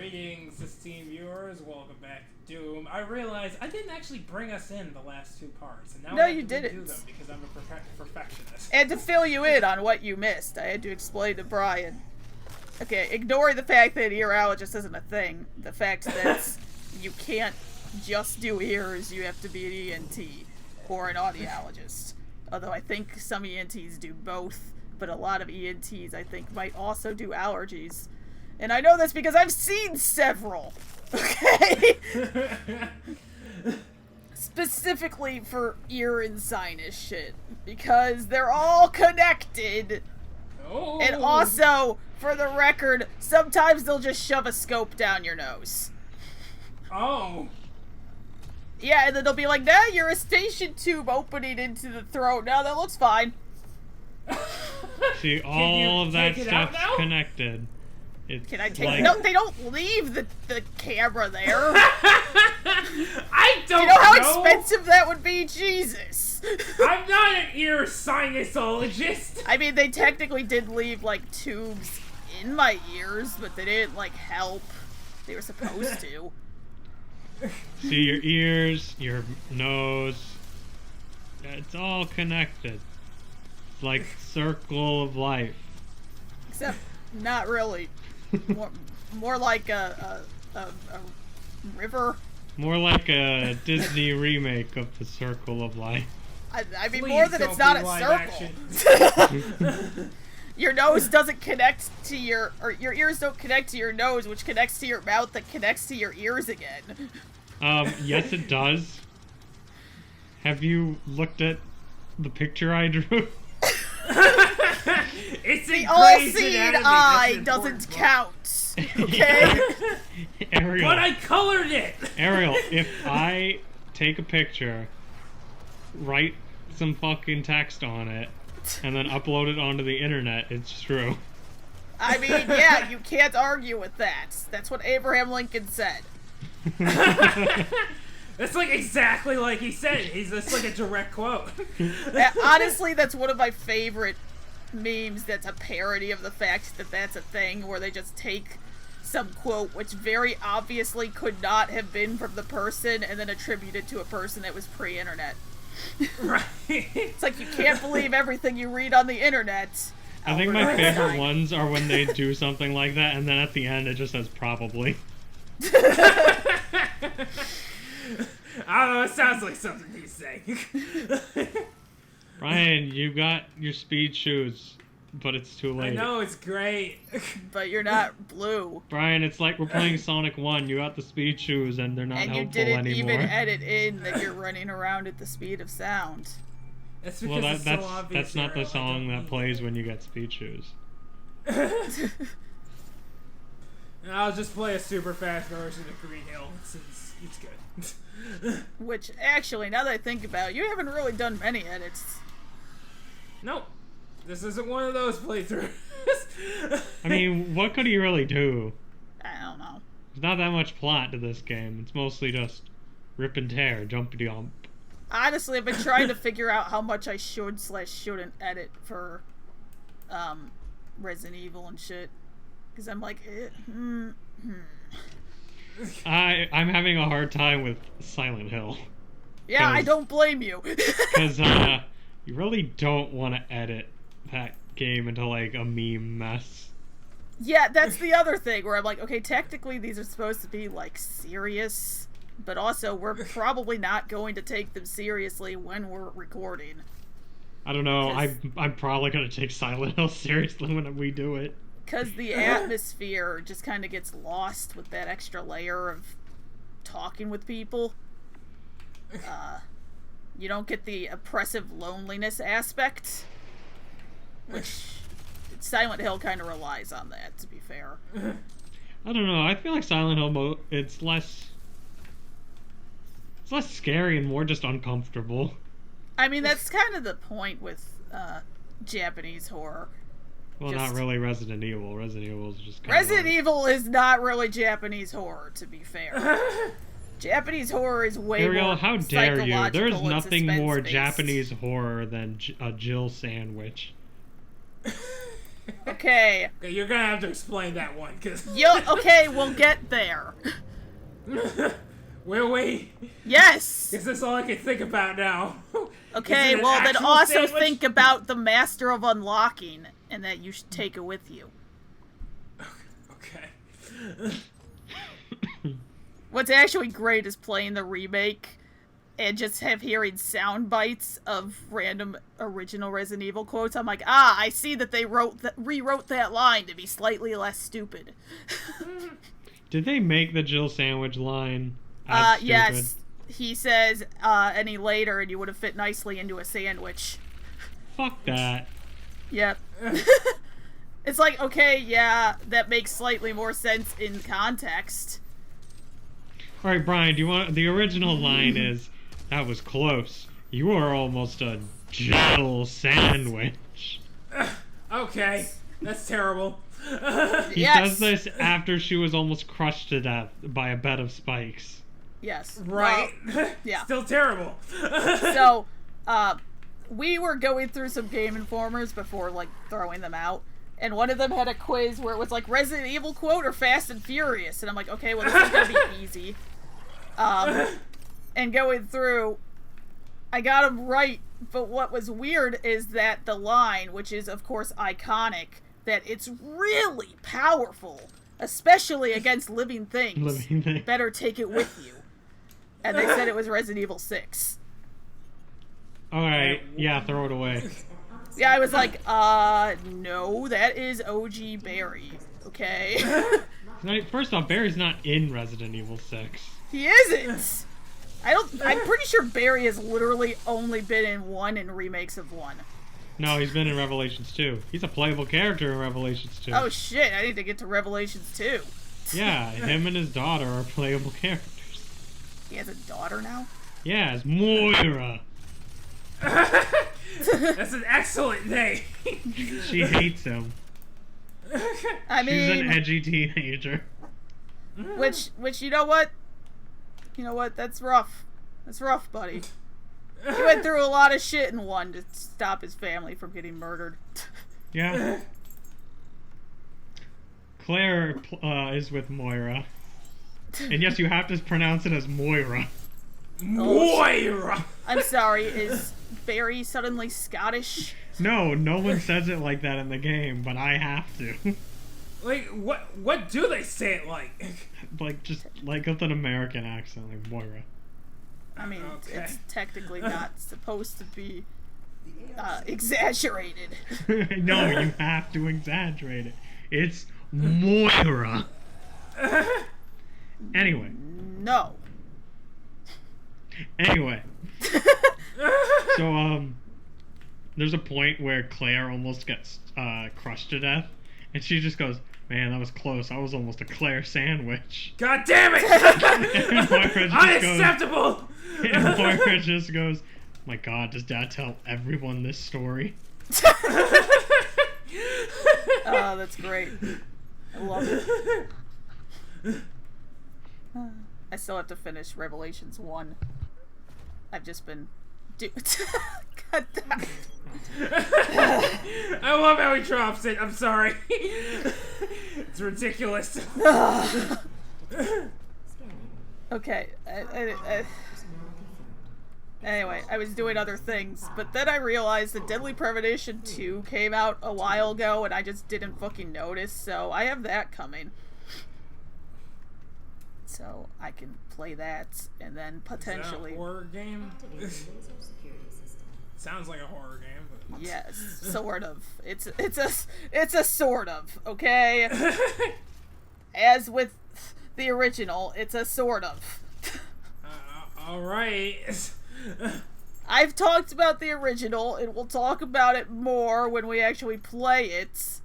Greetings, esteemed viewers. Welcome back to Doom. I realized I didn't actually bring us in the last two parts, and now No, I have you to didn't. redo them because I'm a perfectionist. And to fill you in on what you missed, I had to explain to Brian. Okay, ignoring the fact that earologist isn't a thing, the fact that you can't just do ears, you have to be an ENT or an audiologist. Although I think some ENTs do both, but a lot of ENTs I think might also do allergies. And I know this because I've seen several. Okay? Specifically for ear and sinus shit. Because they're all connected. Oh. And also, for the record, sometimes they'll just shove a scope down your nose. Oh. Yeah, and then they'll be like, nah, you're a station tube opening into the throat. No, that looks fine. See, all of that stuff's connected. Can I take No, they don't leave the camera there. I don't know. Do you know how expensive that would be? Jesus. I'm not an ear sinusologist. I mean, they technically did leave, like, tubes in my ears, but they didn't, like, help. They were supposed to. See, your ears, your nose, it's all connected. It's like circle of life. Except, not really. More like a river. More like a Disney remake of the Circle of Life. I mean, Please more than it's not a circle. Your nose doesn't connect to your ears don't connect to your nose, which connects to your mouth that connects to your ears again. Yes it does. Have you looked at the picture I drew? It's the all-seeing eye doesn't count. Okay? Ariel. But I colored it! Ariel, if I take a picture, write some fucking text on it, and then upload it onto the internet, it's true. I mean, yeah, you can't argue with that. That's what Abraham Lincoln said. That's like exactly like he said. That's like a direct quote. Honestly, that's one of my favorite memes that's a parody of the fact that that's a thing, where they just take some quote which very obviously could not have been from the person and then attribute it to a person that was pre-internet. Right. It's like, you can't believe everything you read on the internet. I think my favorite ones are when they do something like that and then at the end it just says probably. I don't know, it sounds like something he's saying. Brian, you got your speed shoes, but it's too late. I know, it's great. But you're not blue. Brian, it's like we're playing Sonic 1. You got the speed shoes and they're not helpful anymore. And you didn't even edit in that you're running around at the speed of sound. That's because it's so obvious. That's not the song that plays when you get speed shoes. I'll just play a super fast version of Green Hill since it's good. Which, actually, now that I think about it, you haven't really done many edits. Nope. This isn't one of those playthroughs. I mean, what could he really do? I don't know. There's not that much plot to this game. It's mostly just rip and tear, jumpity-jump. Honestly, I've been trying to figure out how much I should/shouldn't edit for Resident Evil and shit. Because I'm like, I'm having a hard time with Silent Hill. Yeah, I don't blame you. Because you really don't want to edit that game into like a meme mess. Yeah, that's the other thing where I'm like, okay, technically these are supposed to be like serious, but also we're probably not going to take them seriously when we're recording. I don't know. I'm probably gonna take Silent Hill seriously when we do it. Because the atmosphere just kind of gets lost with that extra layer of talking with people. You don't get the oppressive loneliness aspect, which Silent Hill kind of relies on that, to be fair. I don't know. I feel like Silent Hill it's less scary and more just uncomfortable. I mean, that's kind of the point with Japanese horror. Well, not really Resident Evil. Resident Evil is just Resident Evil is not really Japanese horror, to be fair. Japanese horror is way Ariel, more how dare you? There's and nothing more suspense-based. Japanese horror than a Jill sandwich. Okay. Okay, you're gonna have to explain that one, cause. Okay, we'll get there. Will we? Yes. Is this all I can think about now? Okay, Is it an well then actual also sandwich? think about the Master of Unlocking, and that you should take it with you. Okay. What's actually great is playing the remake and just hearing sound bites of random original Resident Evil quotes. I'm like, I see that they rewrote that line to be slightly less stupid. Did they make the Jill sandwich line as stupid? Yes. He says, any later and you would have fit nicely into a sandwich. Fuck that. Yep. It's like, okay, yeah, that makes slightly more sense in context. Alright, Brian, do you want... The original line is, that was close. You are almost a Jill sandwich. Okay, that's terrible. He says this after she was almost crushed to death by a bed of spikes. Yes. Right. Yeah. Still terrible. So, we were going through some Game Informers before, like, throwing them out. And one of them had a quiz where it was like Resident Evil quote or Fast and Furious. And I'm like, okay, well, this is going to be easy. And going through, I got them right. But what was weird is that the line, which is, of course, iconic, that it's really powerful, especially against living things. Better take it with you. And they said it was Resident Evil 6. Alright, yeah, throw it away. Yeah, I was like, no, that is OG Barry, okay? First off, Barry's not in Resident Evil 6. He isn't! I'm pretty sure Barry has literally only been in 1 and remakes of 1. No, he's been in Revelations 2. He's a playable character in Revelations 2. Oh shit, I need to get to Revelations 2. Yeah, him and his daughter are playable characters. He has a daughter now? Yeah, it's Moira. That's an excellent name. She hates him. I mean... She's an edgy teenager. Which, you know what? You know what? That's rough. That's rough, buddy. He went through a lot of shit in 1 to stop his family from getting murdered. Yeah. Claire is with Moira. And yes, you have to pronounce it as Moira. Moira! I'm sorry, is Barry suddenly Scottish? No, no one says it like that in the game, but I have to. Like, what do they say it like? Like, just like with an American accent, like Moira. I mean, Okay. it's technically not supposed to be exaggerated. No, you have to exaggerate it. It's Moira. Anyway. No. Anyway. So, there's a point where Claire almost gets crushed to death, and she just goes, "Man, that was close. I was almost a Claire sandwich." God damn it! And Moira just Unacceptable! And Moira just goes, "My God, does Dad tell everyone this story?" Oh, that's great. I love it. I still have to finish Revelations 1. I've just been... God damn it. I love how he drops it. I'm sorry. It's ridiculous. Okay. Anyway, I was doing other things, but then I realized that Deadly Premonition 2 came out a while ago and I just didn't fucking notice, so I have that coming. So I can play that and then potentially... Is that a horror game? Sounds like a horror game. But... Yes, sort of. It's a sort of, okay? As with the original, it's a sort of. Alright. I've talked about the original, and we'll talk about it more when we actually play it.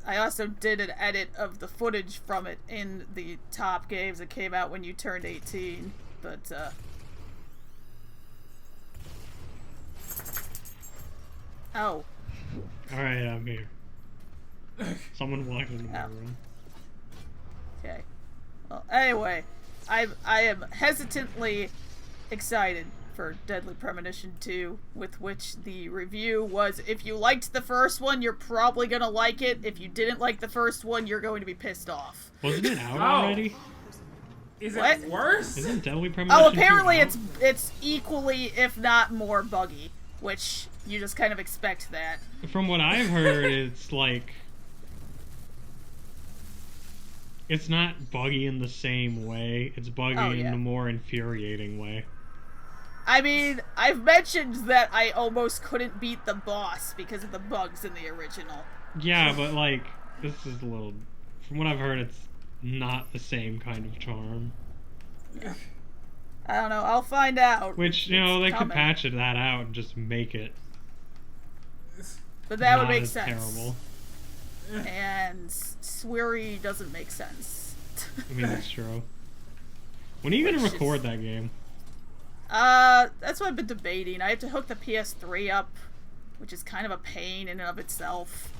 I also did an edit of the footage from it in the top games that came out when you turned 18, but, Oh. Alright, I'm here. Someone walked into my room. Okay. Well, anyway, I am hesitantly excited for Deadly Premonition 2, with which the review was, if you liked the first one, you're probably gonna like it. If you didn't like the first one, you're going to be pissed off. Wasn't it out already? Is What? it worse? Isn't Deadly Premonition Oh, apparently 2 out? it's equally, if not more, buggy, which you just kind of expect that. From what I've heard, it's like... It's not buggy in the same way. It's buggy in a more infuriating way. I mean, I've mentioned that I almost couldn't beat the boss because of the bugs in the original. Yeah, but like, this is a little... From what I've heard, it's not the same kind of charm. I don't know, I'll find out. Which, you know, they coming. could patch that out and just make it But that would not make as sense. terrible. And Sweary doesn't make sense. I mean, that's true. When are you going to record that game? That's what I've been debating. I have to hook the PS3 up, which is kind of a pain in and of itself.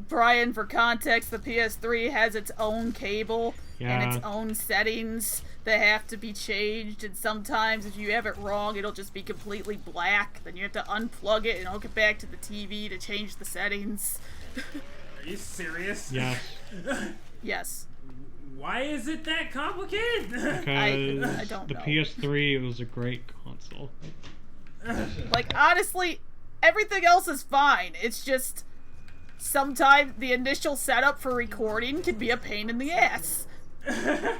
Brian, for context, the PS3 has its own cable and its own settings that have to be changed, and sometimes if you have it wrong, it'll just be completely black. Then you have to unplug it and hook it back to the TV to change the settings. Are you serious? Yes. Yes. Why is it that complicated? Because I don't the know. PS3 was a great console. Like, honestly, everything else is fine. It's just sometimes the initial setup for recording can be a pain in the ass. The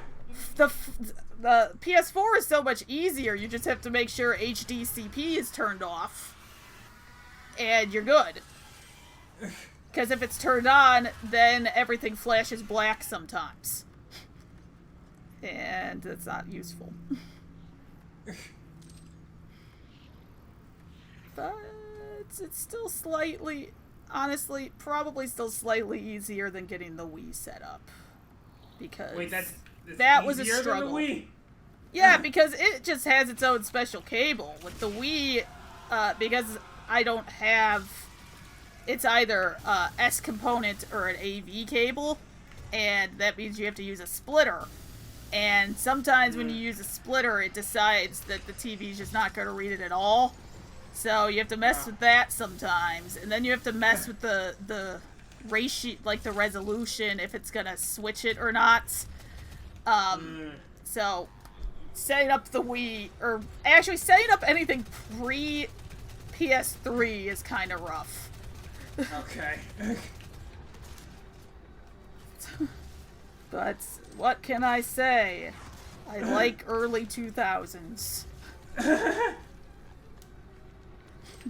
PS4 is so much easier. You just have to make sure HDCP is turned off, and you're good. Because if it's turned on, then everything flashes black sometimes. And that's not useful. But it's still slightly, honestly, probably still slightly easier than getting the Wii set up. Because Wait, that's that was a easier than struggle. the Wii. Yeah, because it just has its own special cable. With the Wii, because I don't have... It's either S component or an AV cable, and that means you have to use a splitter. And sometimes when you use a splitter, it decides that the TV's just not going to read it at all. So you have to mess with that sometimes. And then you have to mess with the ratio, like the resolution, if it's going to switch it or not. So setting up the Wii, or actually setting up anything pre-PS3 is kind of rough. Okay. But what can I say? I like early 2000s.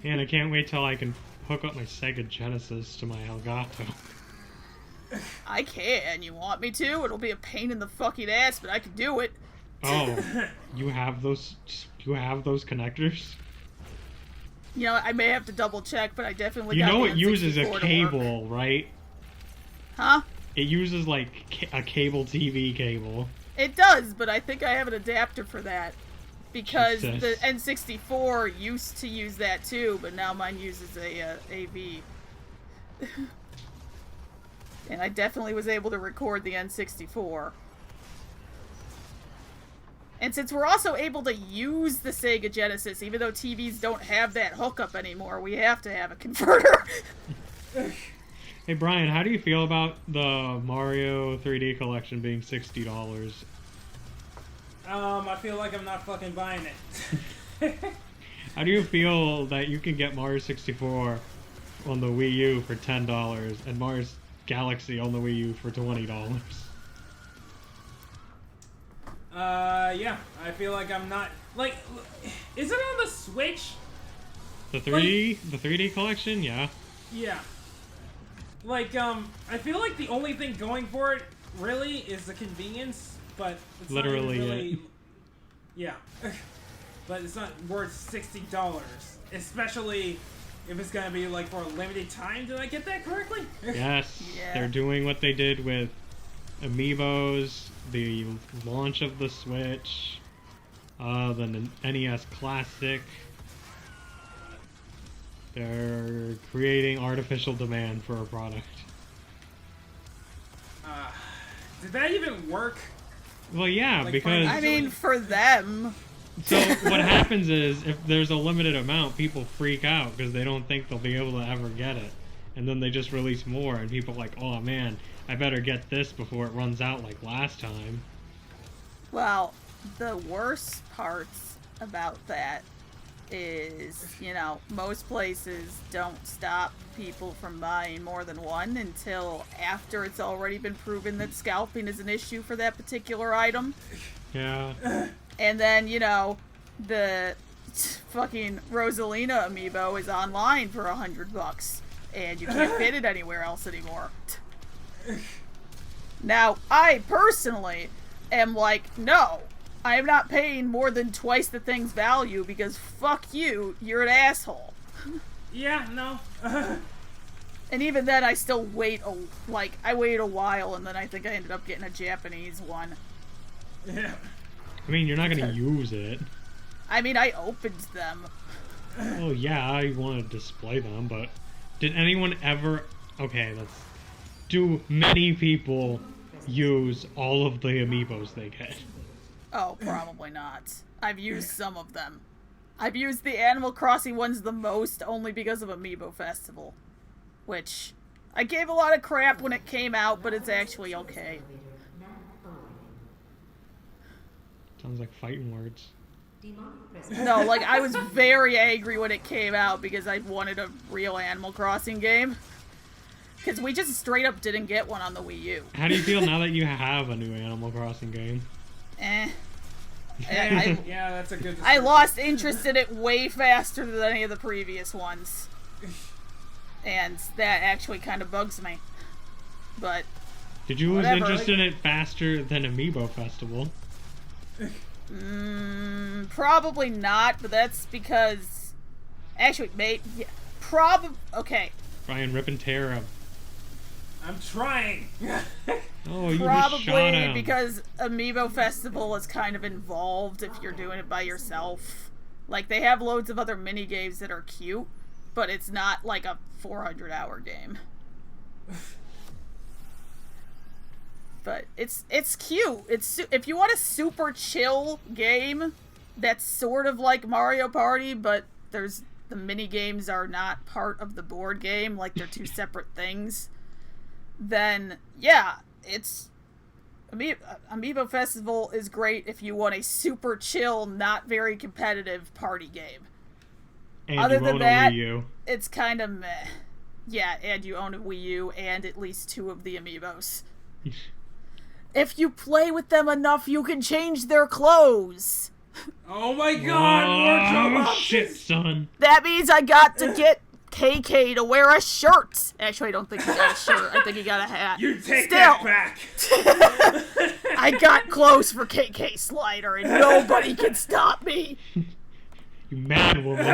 And I can't wait till I can hook up my Sega Genesis to my Elgato. I can. You want me to? It'll be a pain in the fucking ass, but I can do it. Oh, you have those connectors? You know, I may have to double check, but I definitely You got know the it uses a N64 to work. cable, right? Huh? It uses like a cable TV cable. It does, but I think I have an adapter for that. Because Jesus. the N64 used to use that too, but now mine uses a AV. And I definitely was able to record the N64. And since we're also able to use the Sega Genesis, even though TVs don't have that hookup anymore, we have to have a converter. Hey Brian, how do you feel about the Mario 3D collection being $60? I feel like I'm not fucking buying it. How do you feel that you can get Mario 64 on the Wii U for $10 and Mario Galaxy on the Wii U for $20? Yeah, I feel like I'm not, like, is it on the Switch? The 3D collection, yeah. Yeah. Like, I feel like the only thing going for it, really, is the convenience, but it's Literally not even really... it. Yeah. But it's not worth $60, especially if it's gonna be, like, for a limited time. Did I get that correctly? Yes, Yeah. they're doing what they did with Amiibos, the launch of the Switch, the NES Classic. They're creating artificial demand for a product. Did that even work? Well, yeah, Like, because... I mean, for them. So what happens is, if there's a limited amount, people freak out because they don't think they'll be able to ever get it. And then they just release more, and people are like, oh man, I better get this before it runs out like last time. Well, the worst parts about that is, you know, most places don't stop people from buying more than one until after it's already been proven that scalping is an issue for that particular item. Yeah. And then, you know, the fucking Rosalina amiibo is online for $100, and you can't fit it anywhere else anymore. Now, I personally am like, no, I am not paying more than twice the thing's value because fuck you, you're an asshole. Yeah, no. And even then, I still wait I waited a while, and then I think I ended up getting a Japanese one. Yeah. I mean, you're not gonna use it. I mean, I opened them. Oh yeah, I want to display them, but did anyone ever... Okay, do many people use all of the amiibos they get? Oh, probably not. I've used some of them. I've used the Animal Crossing ones the most only because of Amiibo Festival. Which, I gave a lot of crap when it came out, but it's actually okay. Sounds like fighting words. No, like, I was very angry when it came out because I wanted a real Animal Crossing game. Because we just straight up didn't get one on the Wii U. How do you feel now that you have a new Animal Crossing game? Yeah, that's a good description. I lost interest in it way faster than any of the previous ones. And that actually kind of bugs me. But Did you lose whatever. interest in it faster than Amiibo Festival? Probably not, but that's because... Actually, yeah, okay. Try and rip and tear up. I'm trying. Oh, you just shot Probably him. because Amiibo Festival is kind of involved if you're doing it by yourself. Like, they have loads of other mini games that are cute, but it's not like a 400-hour game. But it's cute. If you want a super chill game that's sort of like Mario Party, but the mini games are not part of the board game, like they're two separate things, then yeah, Amiibo Festival is great if you want a super chill, not very competitive party game. And Other you than own that, a Wii U. it's kind of meh. Yeah, and you own a Wii U and at least 2 of the Amiibos. If you play with them enough, you can change their clothes. Oh my god, wardrobe Oh, shit, options! son. That means I got to get KK to wear a shirt. Actually, I don't think he got a shirt. I think he got a hat. You take Still, that back! I got clothes for KK Slider, and nobody can stop me. You mad woman.